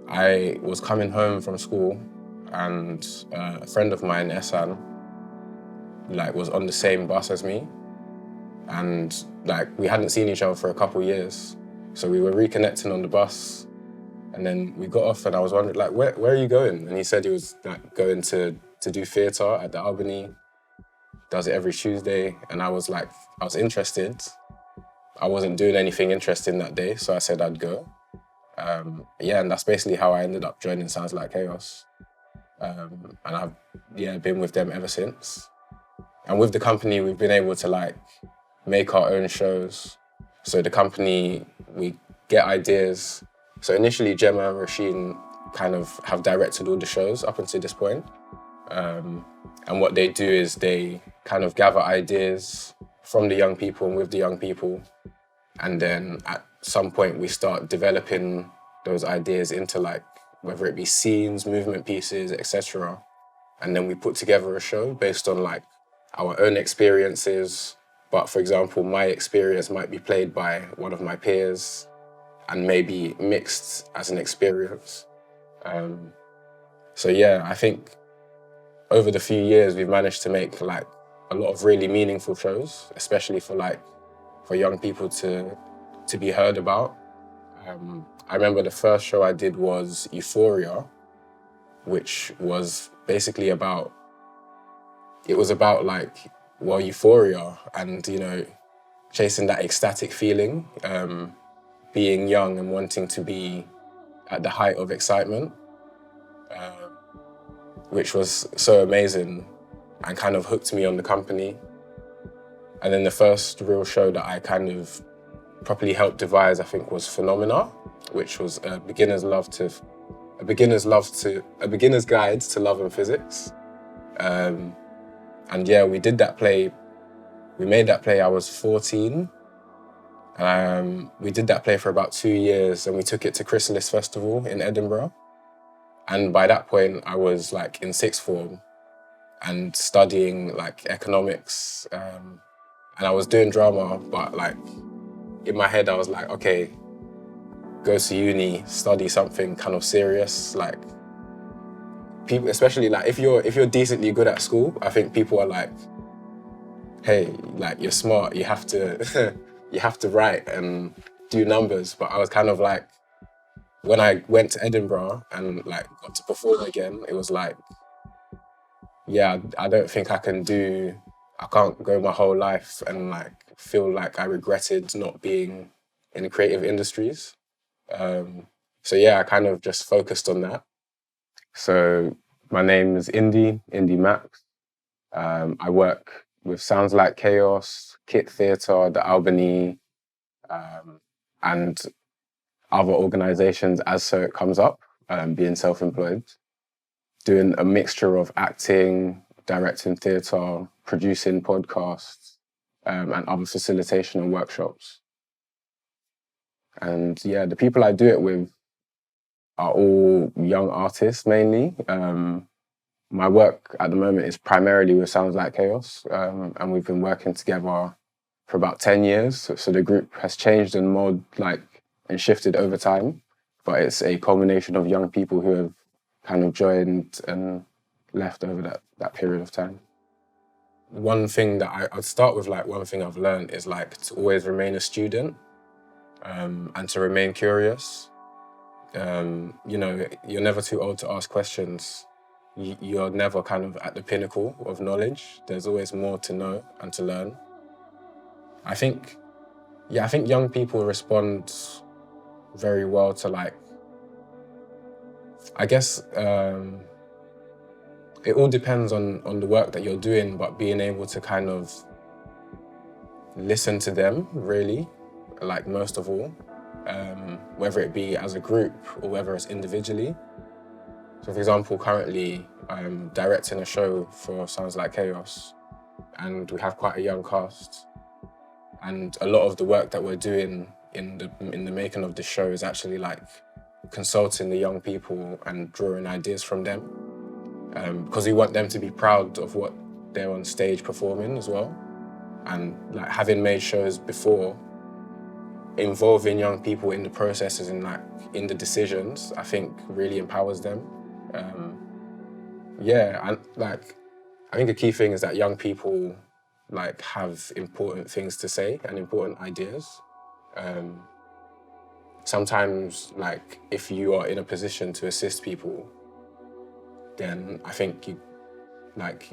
I was coming home from school and a friend of mine, Esan, was on the same bus as me. And we hadn't seen each other for a couple of years. So we were reconnecting on the bus, and then we got off and I was wondering, where are you going? And he said he was going to do theatre at the Albany, does it every Tuesday. And I was interested. I wasn't doing anything interesting that day, so I said I'd go. And that's basically how I ended up joining Sounds Like Chaos. And I've been with them ever since. And with the company, we've been able to make our own shows. So the company, we get ideas. So initially, Gemma and Rasheen kind of have directed all the shows up until this point. And what they do is they kind of gather ideas from the young people and with the young people. And then at some point, we start developing those ideas into whether it be scenes, movement pieces, etc. And then we put together a show based on our own experiences. But for example, my experience might be played by one of my peers and maybe mixed as an experience. I think over the few years, we've managed to make a lot of really meaningful shows, especially for young people to be heard about. I remember the first show I did was Euphoria, which was basically about euphoria and, chasing that ecstatic feeling, being young and wanting to be at the height of excitement, which was so amazing and kind of hooked me on the company. And then the first real show that I kind of properly helped devise, I think, was Phenomena, which was a beginner's guide to love and physics. We did that play. We made that play, I was 14. We did that play for about 2 years and we took it to Chrysalis Festival in Edinburgh. And by that point, I was in sixth form and studying economics. And I was doing drama, but in my head, I was okay, go to uni, study something kind of serious. People, especially if you're decently good at school, I think people are hey, you're smart, you have to you have to write and do numbers. But I was kind of when I went to Edinburgh and got to perform again, it was I don't think I can't go my whole life and feel I regretted not being in the creative industries. I kind of just focused on that. So my name is Indy Max. I work with Sounds Like Chaos, Kit Theatre, the Albany, and other organisations as so it comes up, being self-employed, doing a mixture of acting, directing theatre, producing podcasts, and other facilitation and workshops. And the people I do it with are all young artists mainly. My work at the moment is primarily with Sounds Like Chaos, and we've been working together for about 10 years. So the group has changed and and shifted over time, but it's a culmination of young people who have kind of joined and left over that period of time. One thing that I'd start with, one thing I've learned is to always remain a student, and to remain curious. You're never too old to ask questions. You're never kind of at the pinnacle of knowledge. There's always more to know and to learn. I think young people respond very well to I guess it all depends on the work that you're doing, but being able to kind of listen to them, really, most of all, whether it be as a group or whether it's individually. So for example, currently I'm directing a show for Sounds Like Chaos, and we have quite a young cast. And a lot of the work that we're doing in the making of the show is actually consulting the young people and drawing ideas from them, because we want them to be proud of what they're on stage performing as well. And having made shows before, involving young people in the processes and like in the decisions, I think really empowers them. And like I think a key thing is that young people like have important things to say and important ideas. Sometimes like if you are in a position to assist people, then I think you like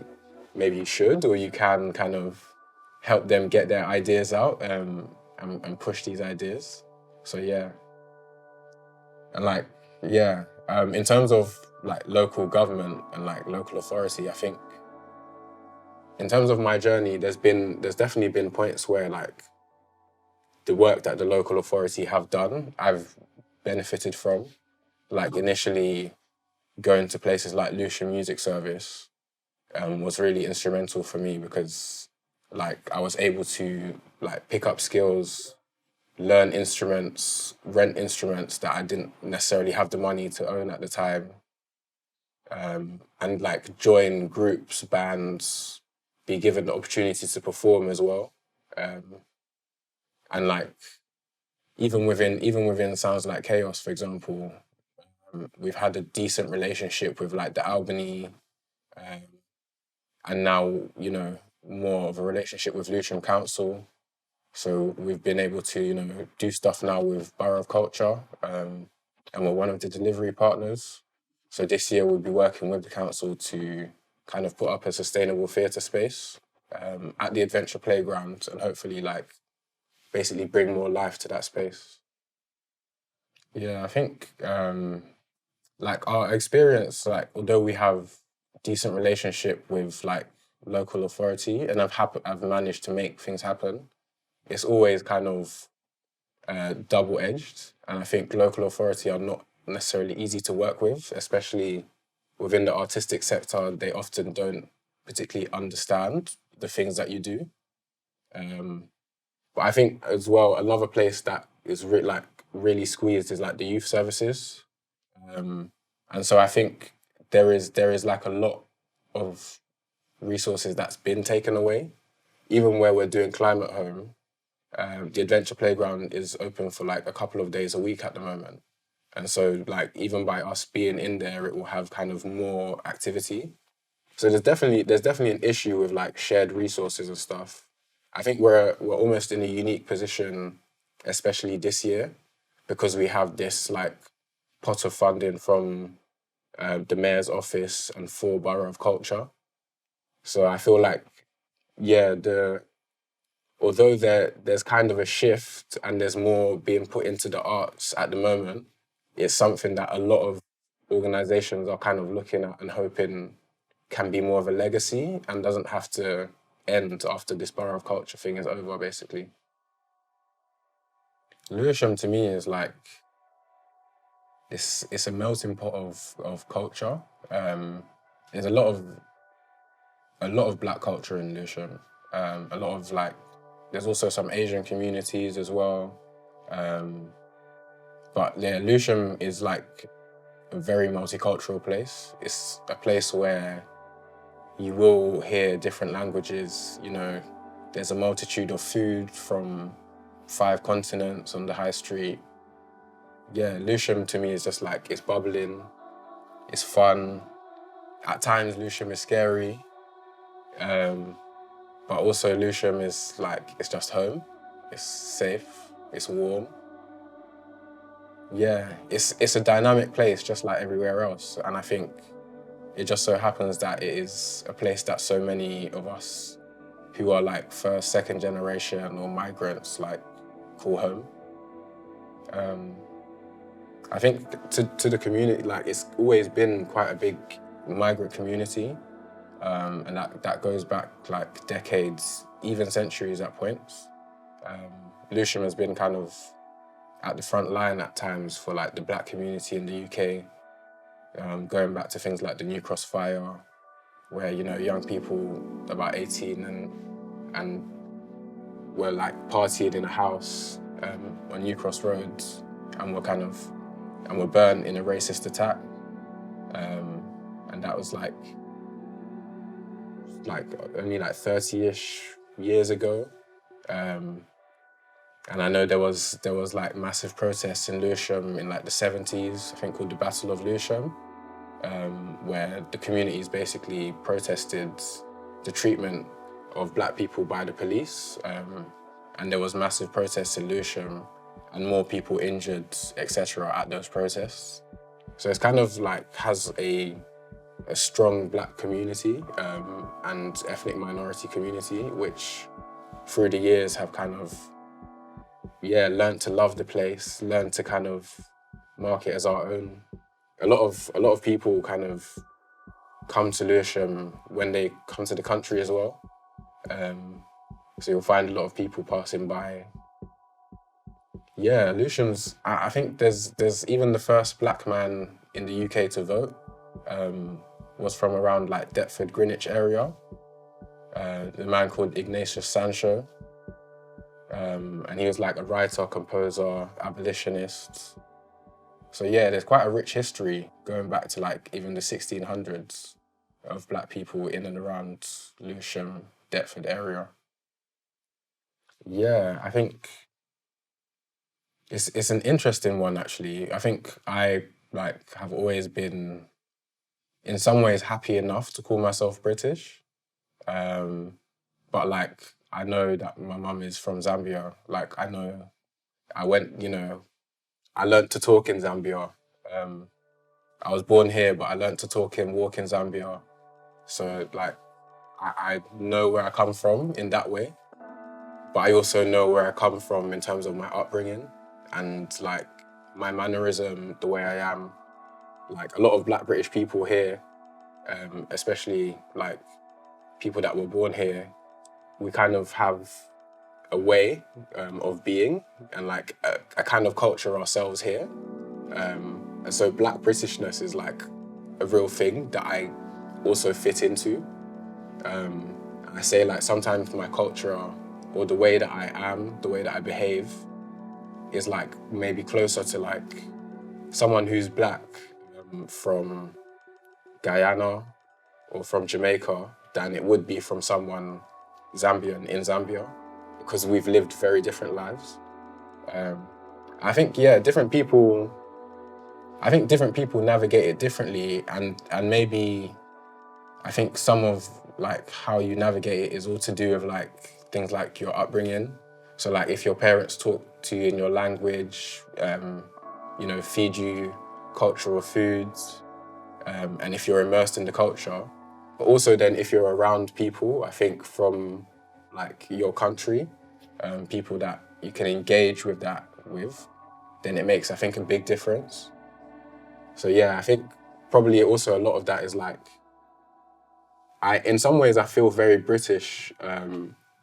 maybe you should or you can kind of help them get their ideas out and push these ideas. So yeah, and like yeah, in terms of like local government and like local authority, I think in terms of my journey, there's definitely been points where like the work that the local authority have done, I've benefited from. Like initially going to places like Lewisham Music Service was really instrumental for me because like I was able to like pick up skills, learn instruments, rent instruments that I didn't necessarily have the money to own at the time, and like join groups, bands, be given the opportunity to perform as well. Um, and like even within Sounds Like Chaos, for example, we've had a decent relationship with like the Albany, um, and now more of a relationship with Lewisham Council. So we've been able to do stuff now with Borough of Culture, and we're one of the delivery partners. So this year we'll be working with the council to kind of put up a sustainable theatre space at the Adventure Playground and hopefully like basically bring more life to that space. Yeah, I think like our experience, like although we have decent relationship with like local authority and I've managed to make things happen, it's always kind of double-edged. And I think local authority are not necessarily easy to work with, especially within the artistic sector. They often don't particularly understand the things that you do. But I think as well, another place that is like really squeezed is like the youth services. And so I think there is like a lot of resources that's been taken away. Even where we're doing Climate Home, the Adventure Playground is open for like a couple of days a week at the moment. And so like even by us being in there, it will have kind of more activity. So there's definitely an issue with like shared resources and stuff. I think we're almost in a unique position, especially this year, because we have this like pot of funding from the mayor's office and for Borough of Culture. So I feel like yeah, although there's kind of a shift and there's more being put into the arts at the moment, it's something that a lot of organizations are kind of looking at and hoping can be more of a legacy and doesn't have to end after this Borough of Culture thing is over, basically. Lewisham to me is like it's a melting pot of culture. There's a lot of black culture in Lewisham. A lot of like there's also some Asian communities as well. But yeah, Lewisham is like a very multicultural place. It's a place where you will hear different languages. There's a multitude of food from 5 continents on the high street. Yeah, Lewisham to me is just like it's bubbling, it's fun. At times, Lewisham is scary, but also Lewisham is like it's just home. It's safe. It's warm. Yeah, it's a dynamic place just like everywhere else, and I think it just so happens that it is a place that so many of us who are like first, second generation or migrants like call home. I think to the community, like it's always been quite a big migrant community, and that goes back like decades, even centuries at points. Lewisham has been kind of at the front line at times for like the black community in the UK, going back to things like the New Cross fire, where young people about 18 and were like partying in a house on New Cross Road, and were burnt in a racist attack, and that was like only like 30-ish years ago. And I know there was like massive protests in Lewisham in like the 70s, I think called the Battle of Lewisham, where the communities basically protested the treatment of black people by the police. And there was massive protests in Lewisham and more people injured, etc. at those protests. So it's kind of like has a strong black community and ethnic minority community, which through the years have kind of, learned to love the place, learned to kind of mark it as our own. A lot of people kind of come to Lewisham when they come to the country as well. So you'll find a lot of people passing by. Yeah, Lewisham's, I think there's even the first black man in the UK to vote was from around like Deptford, Greenwich area. A man called Ignatius Sancho. And he was like a writer, composer, abolitionist. So yeah, there's quite a rich history going back to like even the 1600s of black people in and around Lewisham, Deptford area. Yeah, I think it's an interesting one actually. I think I like have always been in some ways happy enough to call myself British. But like I know that my mum is from Zambia. Like I know I went, I learnt to talk in Zambia. I was born here, but I learnt to talk and walk in Zambia. So like I know where I come from in that way. But I also know where I come from in terms of my upbringing and like my mannerism, the way I am. Like a lot of black British people here, especially like people that were born here, we kind of have a way of being and like a kind of culture ourselves here. And so black Britishness is like a real thing that I also fit into. I say like sometimes my culture or the way that I am, the way that I behave is like maybe closer to like someone who's black from Guyana or from Jamaica than it would be from someone Zambian in Zambia, because we've lived very different lives. I think different people navigate it differently, and maybe I think some of like how you navigate it is all to do with like things like your upbringing. So like if your parents talk to you in your language, feed you cultural foods, and if you're immersed in the culture, but also then if you're around people, I think from like your country, people that you can engage with that with, then it makes, I think, a big difference. So yeah, I think probably also a lot of that is like, in some ways I feel very British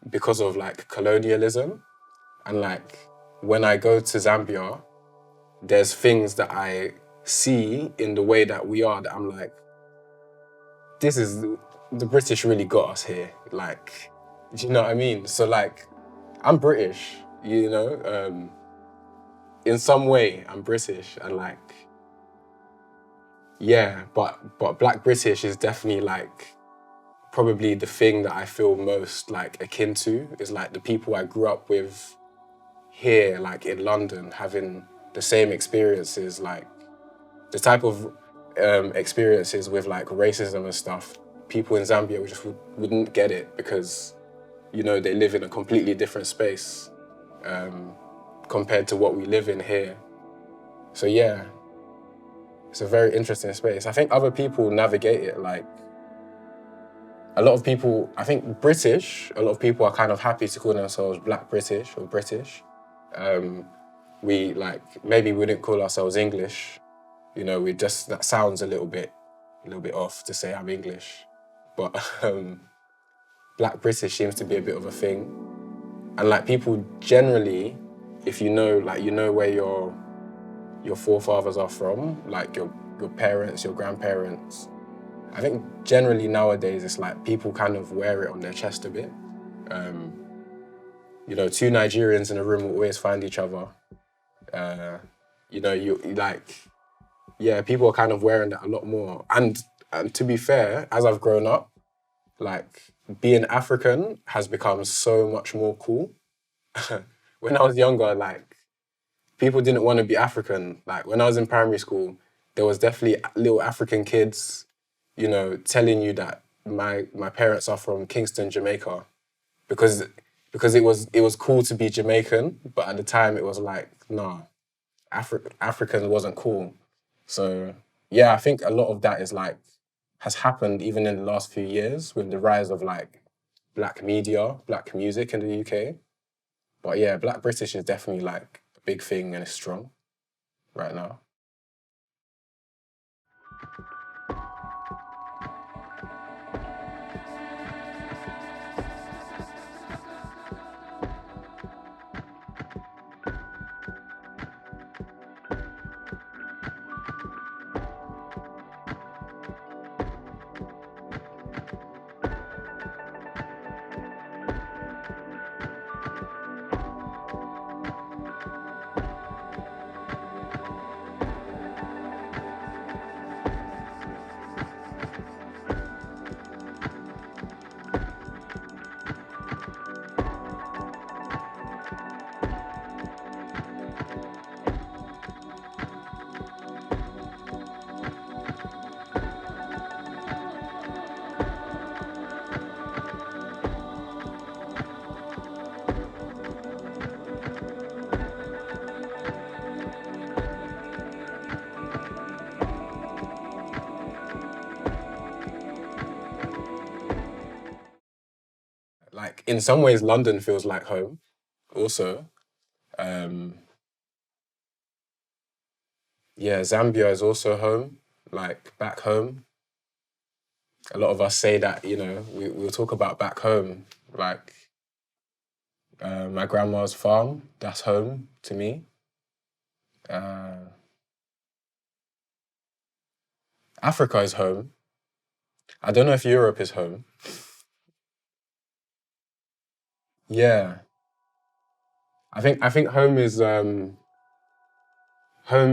because of like colonialism. And like when I go to Zambia, there's things that I see in the way that we are that I'm like, this is, the British really got us here. Like, do you know what I mean? So like, I'm British, in some way I'm British and like, yeah, but Black British is definitely like, probably the thing that I feel most like akin to is like the people I grew up with here, like in London, having the same experiences, like the type of experiences with like racism and stuff. People in Zambia just wouldn't get it because, they live in a completely different space compared to what we live in here. So yeah, it's a very interesting space. I think other people navigate it like, a lot of people, I think a lot of people are kind of happy to call themselves Black British or British. We like, maybe we didn't call ourselves English. That sounds a little bit off to say I'm English. But Black British seems to be a bit of a thing. And like people generally, if where your forefathers are from, like your parents, your grandparents, I think generally nowadays it's like people kind of wear it on their chest a bit. Two Nigerians in a room will always find each other. People are kind of wearing that a lot more. And to be fair, as I've grown up, like being African has become so much more cool. when I was younger, like people didn't want to be African. Like when I was in primary school, there was definitely little African kids, you know, telling you that my parents are from Kingston, Jamaica, because it was cool to be Jamaican, but at the time it was like, nah, African wasn't cool. So yeah, I think a lot of that is like has happened even in the last few years with the rise of like black media, black music in the UK. But yeah, Black British is definitely like a big thing and it's strong right now. Like in some ways, London feels like home. Also, um, yeah, Zambia is also home. Like back home, a lot of us say that we'll talk about back home. Like my grandma's farm, that's home to me. Uh, Africa is home. I don't know if Europe is home. Yeah, I think home is home.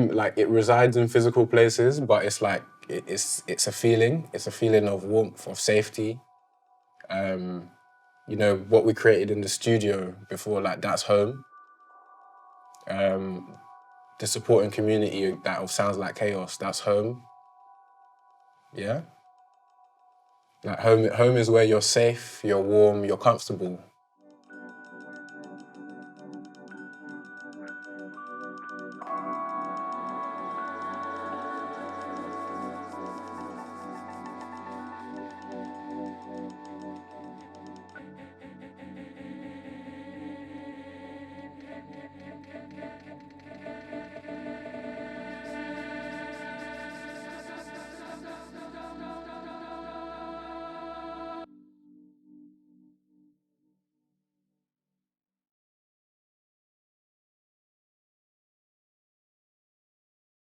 Like it resides in physical places, but it's like it's a feeling. It's a feeling of warmth, of safety. Um, what we created in the studio before, like that's home. Um, the supporting community that of sounds like chaos, that's home. Yeah, like home is where you're safe, you're warm, you're comfortable.